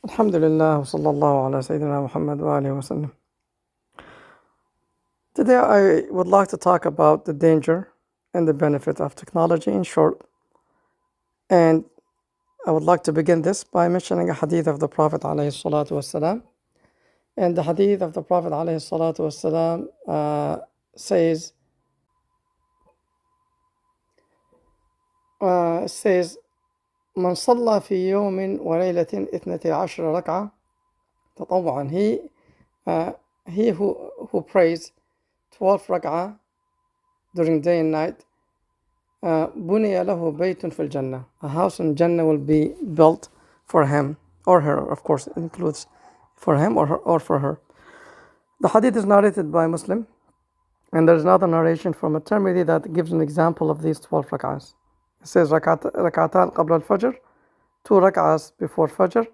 Alhamdulillah, wa sallallahu ala Sayyidina Muhammad wa alihi wa sallam. Today I would like to talk about the danger and the benefit of technology in short. And I would like to begin this by mentioning a hadith of the Prophet alayhi salatu wasalam. And the hadith of the Prophet alayhi salatu wasalam says, من صلى في يوم وليلة 12 ركعة تطوعا. He who prays 12 rak'ah during day and night, بني له بيت في الجنة. A house in Jannah will be built for him or her. Of course, it includes for him or for her. The hadith is narrated by Muslim, and there is another narration from At-Tirmidhi that gives an example of these 12 rak'ahs. It says rak'atan qabla al-fajr, 2 rak'ahs before fajr,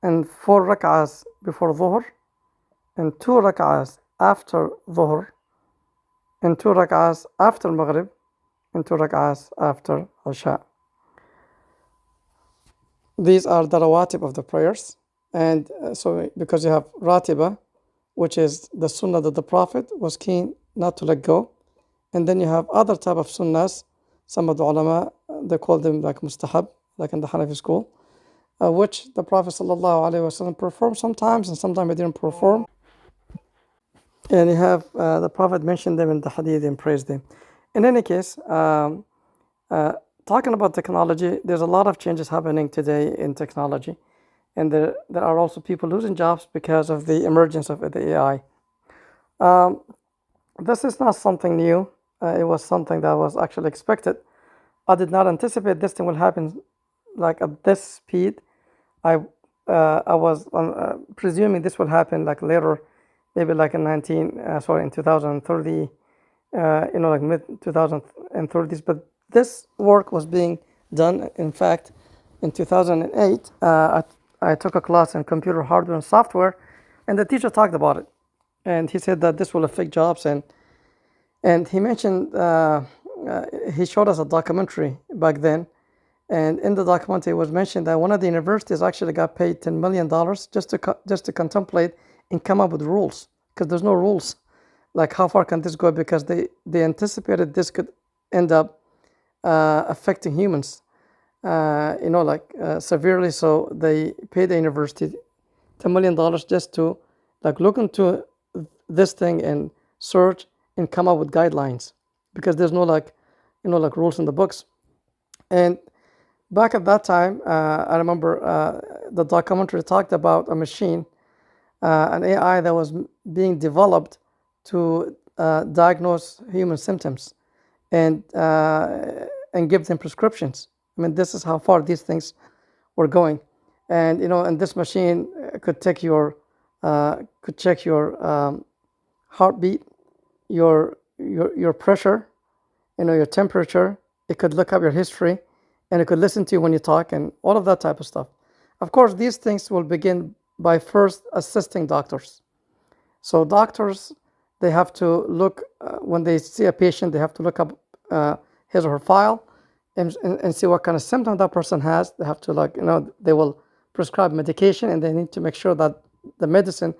and 4 rak'ahs before dhuhr, and 2 rak'ahs after dhuhr, and 2 rak'ahs after maghrib, and 2 rak'ahs after Isha. These are the rawatib of the prayers. And so because you have ratiba, which is the sunnah that the Prophet was keen not to let go. And then you have other type of sunnahs. Some of the ulama, they call them like mustahab, like in the Hanafi school, which the Prophet ﷺ performed sometimes and sometimes he didn't perform. And you have the Prophet mentioned them in the hadith and praised them. In any case, talking about technology, there's a lot of changes happening today in technology. And there are also people losing jobs because of the emergence of the AI. This is not something new. It was something that was actually expected. I did not anticipate this thing will happen like at this speed. I was presuming this will happen like later, maybe like in 2030, like mid 2030s. But this work was being done. In fact, in 2008, I took a class in computer hardware and software, and the teacher talked about it, and he said that this will affect jobs, and he mentioned he showed us a documentary back then, and in the documentary it was mentioned that one of the universities actually got paid $10 million just to contemplate and come up with rules, because there's no rules. Like how far can this go? Because they anticipated this could end up affecting humans, severely. So they paid the university $10 million just to like look into this thing and search and come up with guidelines, because there's no like rules in the books. And back at that time, I remember the documentary talked about a machine, an AI that was being developed to diagnose human symptoms and give them prescriptions. I mean, this is how far these things were going. And and this machine could check your heartbeat, your pressure, your temperature. It could look up your history, and it could listen to you when you talk, and all of that type of stuff. Of course, these things will begin by first assisting doctors. So doctors, they have to look, when they see a patient, they have to look up his or her file and see what kind of symptom that person has. They have to they will prescribe medication, and they need to make sure that the medicine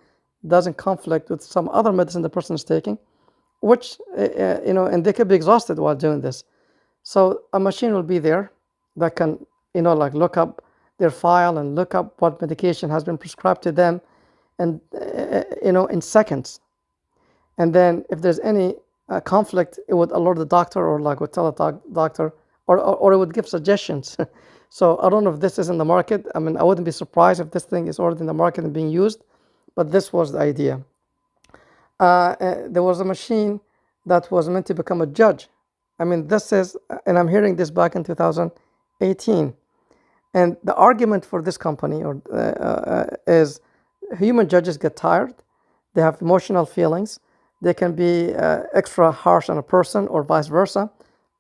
doesn't conflict with some other medicine the person is taking, which, and they could be exhausted while doing this. So a machine will be there that can, look up their file and look up what medication has been prescribed to them, and, in seconds. And then if there's any conflict, it would alert the doctor, or would tell the doctor, or it would give suggestions. So I don't know if this is in the market. I mean, I wouldn't be surprised if this thing is already in the market and being used, but this was the idea. There was a machine that was meant to become a judge. I mean, this is, and I'm hearing this back in 2018. And the argument for this company is human judges get tired. They have emotional feelings. They can be extra harsh on a person or vice versa.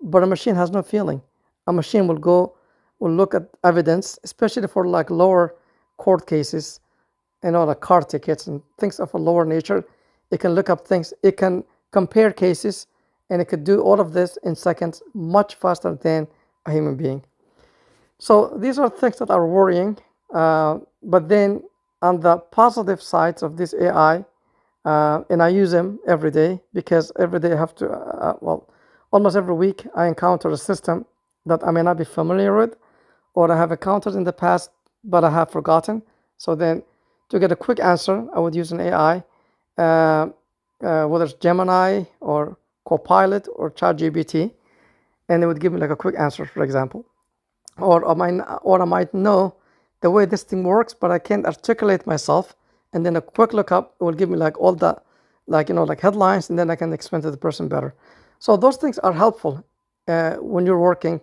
But a machine has no feeling. A machine will look at evidence, especially for lower court cases, like car tickets and things of a lower nature. It can look up things. It can compare cases, and it could do all of this in seconds, much faster than a human being. So these are things that are worrying. But then on the positive sides of this AI, and I use them every day because every day I have to, well, almost every week I encounter a system that I may not be familiar with, or I have encountered in the past, but I have forgotten. So then to get a quick answer, I would use an AI, whether it's Gemini or Copilot or ChatGPT, and it would give me like a quick answer, for example. Or I might know the way this thing works, but I can't articulate myself. And then a quick lookup will give me like all the, like, like headlines, and then I can explain to the person better. So those things are helpful when you're working.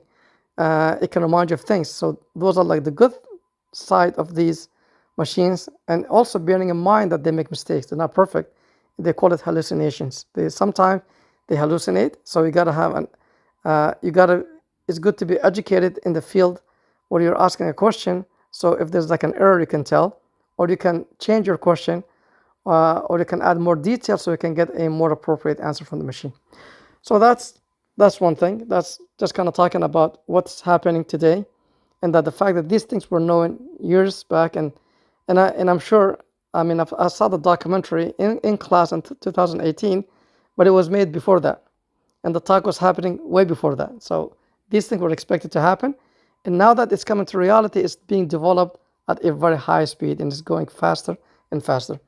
It can remind you of things. So those are like the good side of these machines, and also bearing in mind that they make mistakes. They're not perfect. They call it hallucinations. Sometimes they hallucinate. So you gotta have it's good to be educated in the field where you're asking a question. So if there's like an error, you can tell, or you can change your question, or you can add more detail so you can get a more appropriate answer from the machine. So that's one thing. That's just kind of talking about what's happening today, and that the fact that these things were known years back, and I'm sure, I mean, I saw the documentary in class in 2018, but it was made before that, and the talk was happening way before that. So these things were expected to happen, and now that it's coming to reality, it's being developed at a very high speed and it's going faster and faster.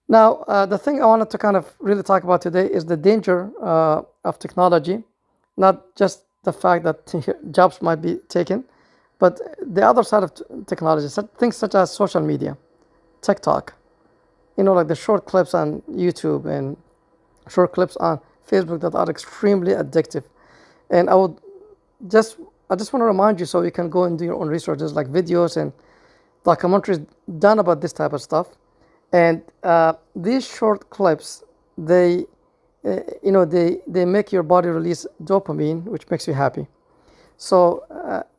Now, the thing I wanted to kind of really talk about today is the danger of technology, not just the fact that jobs might be taken, but the other side of technology, things such as social media, TikTok, like the short clips on YouTube and short clips on Facebook that are extremely addictive. And I just want to remind you, so you can go and do your own research. There's like videos and documentaries done about this type of stuff. And these short clips, they make your body release dopamine, which makes you happy. So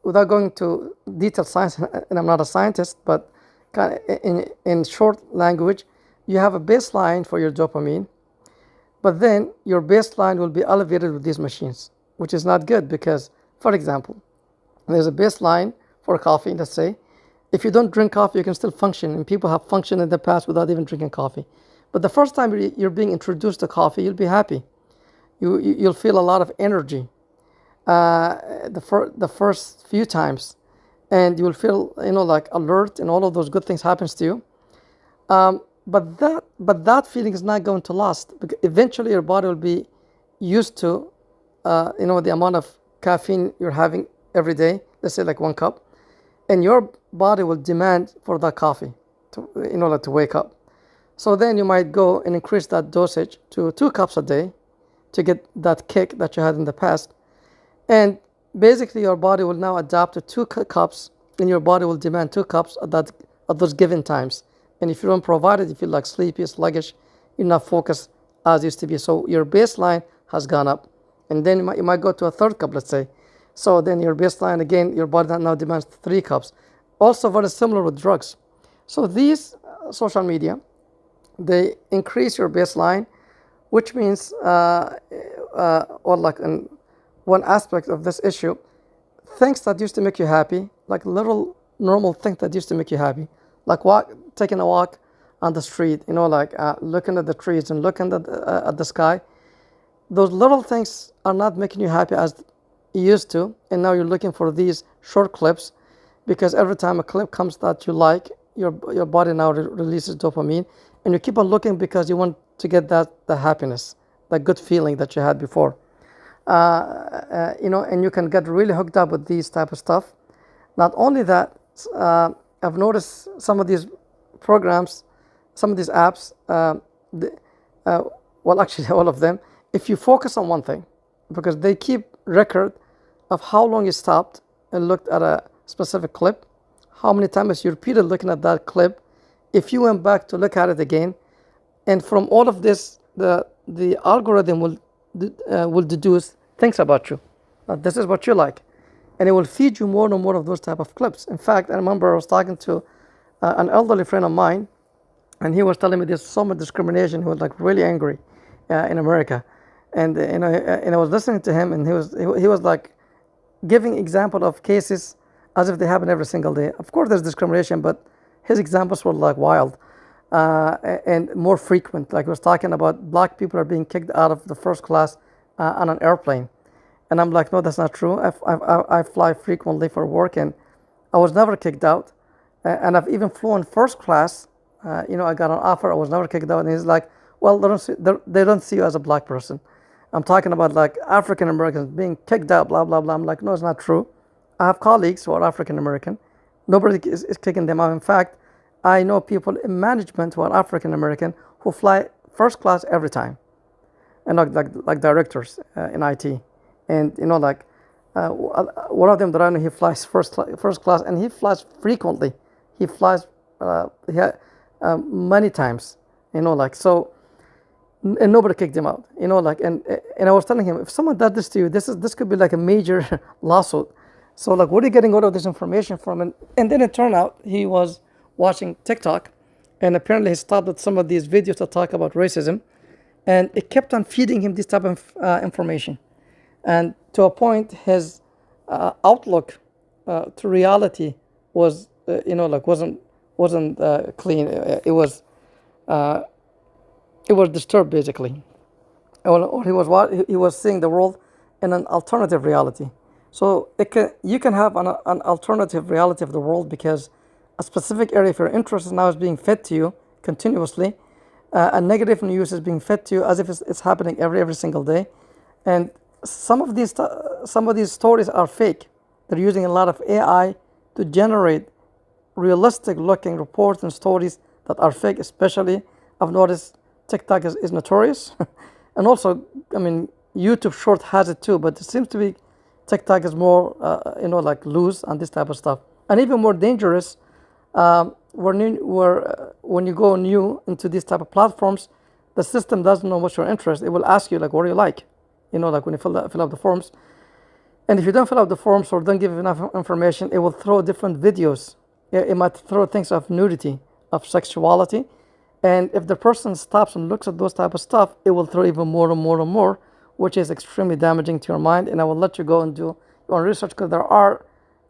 without going to detailed science, and I'm not a scientist, but kind of in short language, you have a baseline for your dopamine, but then your baseline will be elevated with these machines, which is not good because, for example, there's a baseline for coffee, let's say. If you don't drink coffee, you can still function, and people have functioned in the past without even drinking coffee. But the first time you're being introduced to coffee, you'll be happy. You'll feel a lot of energy the first few times, and you will feel like alert, and all of those good things happens to you. But that feeling is not going to last, because eventually your body will be used to the amount of caffeine you're having every day. Let's say like 1 cup, and your body will demand for that coffee to wake up. So then you might go and increase that dosage to 2 cups a day to get that kick that you had in the past. And basically your body will now adapt to 2 cups, and your body will demand 2 cups at those given times. And if you don't provide it, you feel like sleepy, sluggish, you're not focused as used to be. So your baseline has gone up. And then you might go to a 3rd cup, let's say. So then your baseline, again, your body now demands 3 cups. Also very similar with drugs. So these social media, they increase your baseline, which means, or like in one aspect of this issue, things that used to make you happy, like little normal things that used to make you happy, like taking a walk on the street, like looking at the trees and looking at the sky. Those little things are not making you happy as you used to, and now you're looking for these short clips, because every time a clip comes that you like, your body now releases dopamine, and you keep on looking because you want to get the happiness, that good feeling that you had before. And you can get really hooked up with these type of stuff. Not only that, I've noticed some of these programs, some of these apps, well, actually all of them, if you focus on one thing, because they keep record of how long you stopped and looked at a specific clip, how many times you repeated looking at that clip, if you went back to look at it again, and from all of this, the algorithm will deduce things about you. This is what you like, and it will feed you more and more of those type of clips. In fact, I remember I was talking to an elderly friend of mine, and he was telling me there's so much discrimination. He was like really angry in America, and and I was listening to him, and he was like giving example of cases as if they happen every single day. Of course, there's discrimination, but his examples were like wild and more frequent. Like he was talking about black people are being kicked out of the first class on an airplane. And I'm like, no, that's not true. I fly frequently for work and I was never kicked out. And I've even flown first class. I got an offer. I was never kicked out. And he's like, well, they don't see you as a black person. I'm talking about like African Americans being kicked out, blah, blah, blah. I'm like, no, it's not true. I have colleagues who are African American. Nobody is kicking them out. In fact, I know people in management who are African American who fly first class every time, and like directors in IT, and one of them that I know, he flies first class, and he flies frequently. He flies many times, so. And nobody kicked him out, and I was telling him, if someone does this to you, this could be like a major lawsuit. So like, what are you getting all of this information from? And then it turned out he was watching TikTok, and apparently he stopped at some of these videos that talk about racism, and it kept on feeding him this type of information, and to a point, his outlook to reality was, wasn't clean. It was disturbed basically, or he was seeing the world in an alternative reality. So you can have an alternative reality of the world because a specific area of your interest now is being fed to you continuously. A negative news is being fed to you as if it's happening every single day, and some of these stories are fake. They're using a lot of AI to generate realistic looking reports and stories that are fake. Especially, I've noticed TikTok is notorious, and also, I mean, YouTube Short has it too, but it seems to be TikTok is more, like loose on this type of stuff, and even more dangerous. When you go new into these type of platforms, the system doesn't know what's your interest. It will ask you like, what do you like, like when you fill out the forms, and if you don't fill out the forms or don't give enough information, it will throw different videos. It might throw things of nudity, of sexuality. And if the person stops and looks at those type of stuff, it will throw even more and more and more, which is extremely damaging to your mind. And I will let you go and do your own research, because there are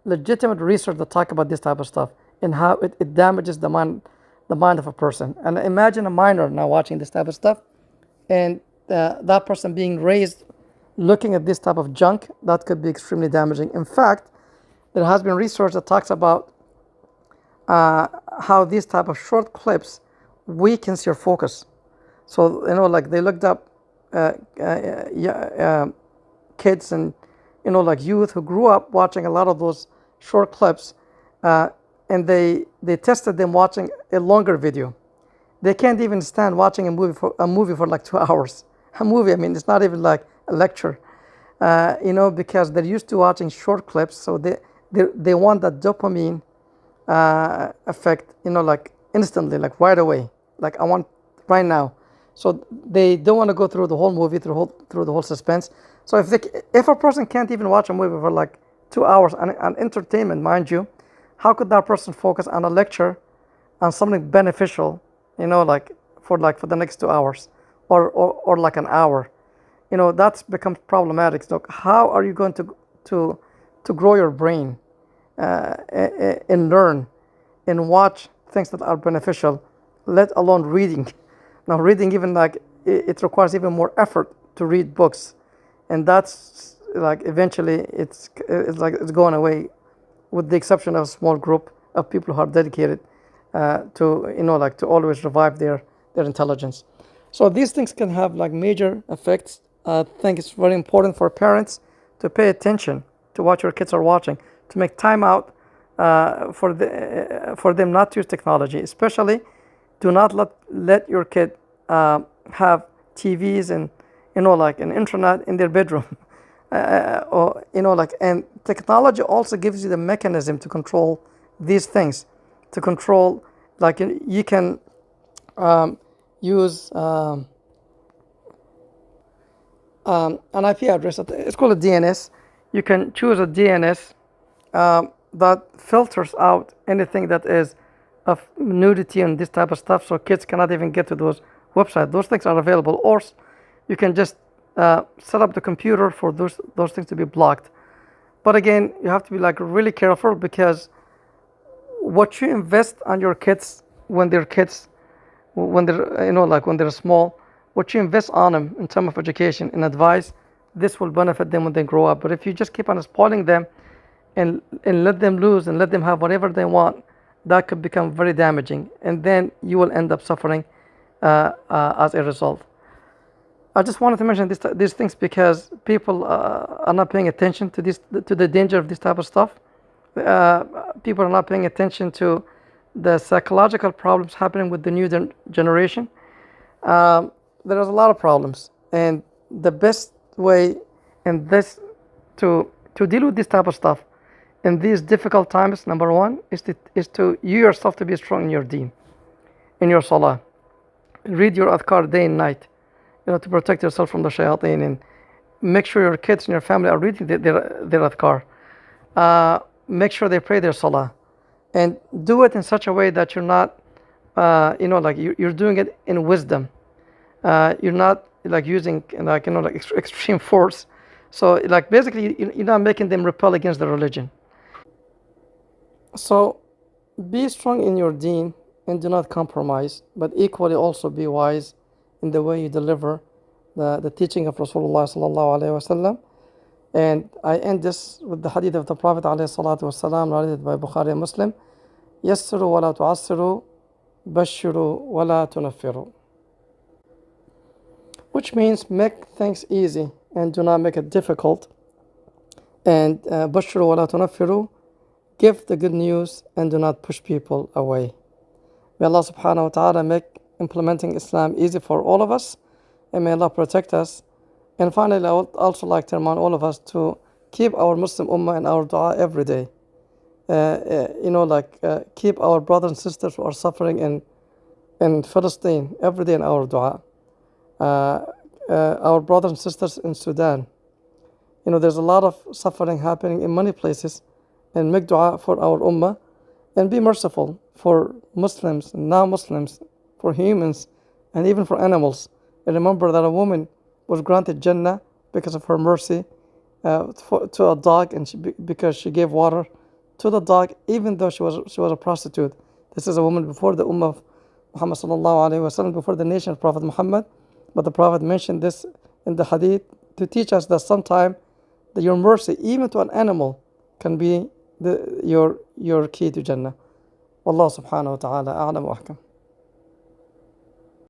legitimate research that talk about this type of stuff and how it damages the mind of a person. And imagine a minor now watching this type of stuff, and that person being raised looking at this type of junk. That could be extremely damaging. In fact, there has been research that talks about how these type of short clips weakens your focus. So like they looked up kids and like youth who grew up watching a lot of those short clips, and they tested them watching a longer video. They can't even stand watching a movie for like 2 hours. A movie, I mean, it's not even like a lecture, because they're used to watching short clips. So they want that dopamine effect, like instantly, like right away, like I want right now. So they don't want to go through the whole movie, through the whole suspense. So if a person can't even watch a movie for like 2 hours on entertainment, mind you, how could that person focus on a lecture, on something beneficial, like for the next 2 hours, or like an hour? That's becomes problematic. So how are you going to grow your brain and learn and watch things that are beneficial, let alone reading? Now reading, even like it requires even more effort to read books, and that's like eventually it's going away, with the exception of a small group of people who are dedicated to always revive their intelligence. So these things can have like major effects. I think it's very important for parents to pay attention to what your kids are watching, to make time out for them not to use technology. Especially, do not let your kid have TVs and like an internet in their bedroom. And technology also gives you the mechanism to control these things, to control, like you can use an IP address. It's called a DNS. You can choose a DNS that filters out anything that is of nudity and this type of stuff, so kids cannot even get to those websites. Those things are available, or you can just set up the computer for those things to be blocked. But again, you have to be like really careful, because what you invest on your kids when they're kids, when they're, like when they're small, what you invest on them in terms of education and advice, this will benefit them when they grow up. But if you just keep on spoiling them and let them lose and let them have whatever they want, that could become very damaging, and then you will end up suffering as a result. I just wanted to mention these things because people are not paying attention to to the danger of this type of stuff. Uh, People are not paying attention to the psychological problems happening with the new generation. There's a lot of problems, and the best way in this to deal with this type of stuff in these difficult times, number one, is to you yourself to be strong in your deen, in your salah. Read your adhkar day and night, to protect yourself from the shayateen, and make sure your kids and your family are reading their adhkar. Make sure they pray their salah, and do it in such a way that you're not, like you're doing it in wisdom. You're not like using like extreme force. So like basically you're not making them repel against the religion. So be strong in your deen and do not compromise, but equally also be wise in the way you deliver the teaching of Rasulullah sallallahu alaihi wasallam. And I end this with the hadith of the Prophet alayhi salatu wasalam, narrated by Bukhari and Muslim. Yassiru wa la tu'assiru, bashiru wa la tunaffiru. Which means make things easy and do not make it difficult. And bashiru wa la tunaffiru, give the good news and do not push people away. May Allah subhanahu wa ta'ala make implementing Islam easy for all of us, and may Allah protect us. And finally, I would also like to remind all of us to keep our Muslim ummah in our dua every day. Keep our brothers and sisters who are suffering in Palestine every day in our dua. Our brothers and sisters in Sudan. There's a lot of suffering happening in many places, and make dua for our ummah, and be merciful for Muslims and non-Muslims, for humans, and even for animals. And remember that a woman was granted Jannah because of her mercy to a dog, and because she gave water to the dog, even though she was a prostitute. This is a woman before the ummah of Muhammad sallallahu alaihi wasallam, before the nation of Prophet Muhammad. But the Prophet mentioned this in the hadith to teach us that sometimes your mercy, even to an animal, can be your key to Jannah. Wallahu subhanahu wa ta'ala a'lam wa ahkam.